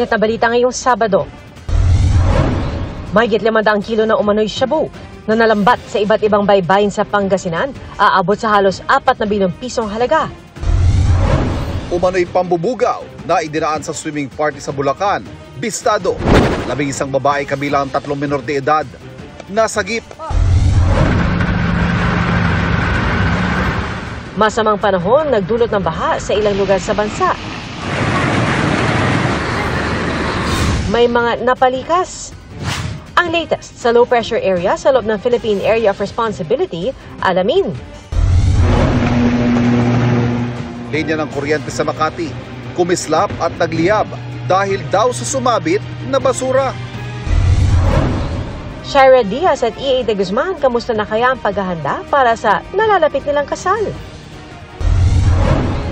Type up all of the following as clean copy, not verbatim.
Mainit na balita ngayong Sabado. Mahigit 500 kilo na umano'y shabu na nalambat sa iba't ibang baybayin sa Pangasinan, aabot sa halos 4 bilyong pisong halaga. Umano'y pambubugaw na idinaan sa swimming party sa Bulacan, bistado. 11 babae kabilang 3 minor de edad, nasagip. Masamang panahon nagdulot ng baha sa ilang lugar sa bansa. May mga napalikas. Ang latest sa low pressure area sa loob ng Philippine Area of Responsibility, alamin. Linya ng kuryente sa Makati, kumislap at nagliyab dahil daw sa sumabit na basura. Shira Diaz at E.A. de Guzman, kamusta na kaya ang paghahanda para sa nalalapit nilang kasal?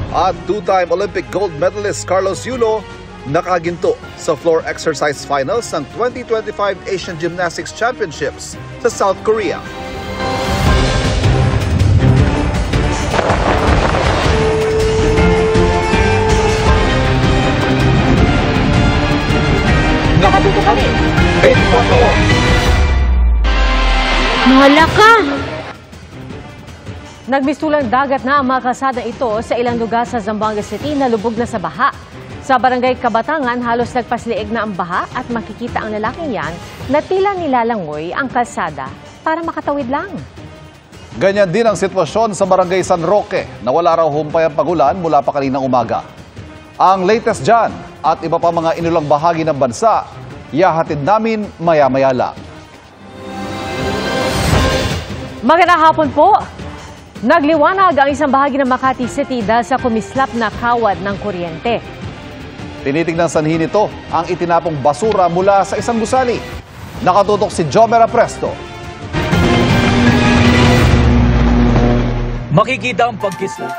At two-time Olympic gold medalist Carlos Yulo nakaginto sa floor exercise finals ng 2025 Asian Gymnastics Championships sa South Korea. Nakatuto kami! Mahala ka! Nagmistulang dagat na ang mga kalsada ito sa ilang lugar sa Zamboanga City na lubog na sa baha. Sa barangay Kabatangan, halos nagpasliig na ang baha at makikita ang lalaking yan na tila nilalangoy ang kalsada para makatawid lang. Ganyan din ang sitwasyon sa barangay San Roque na wala raw humpay ang pagulan mula pa kaninang umaga. Ang latest dyan at iba pa mga inulang bahagi ng bansa, ihahatid namin maya-maya lang. Magandang hapon po! Nagliwanag ang isang bahagi ng Makati City dahil sa kumislap na kawad ng kuryente. Tinitignan sanhin nito ang itinapong basura mula sa isang gusali. Nakatutok si Jomera Presto. Makikita ang pagkislap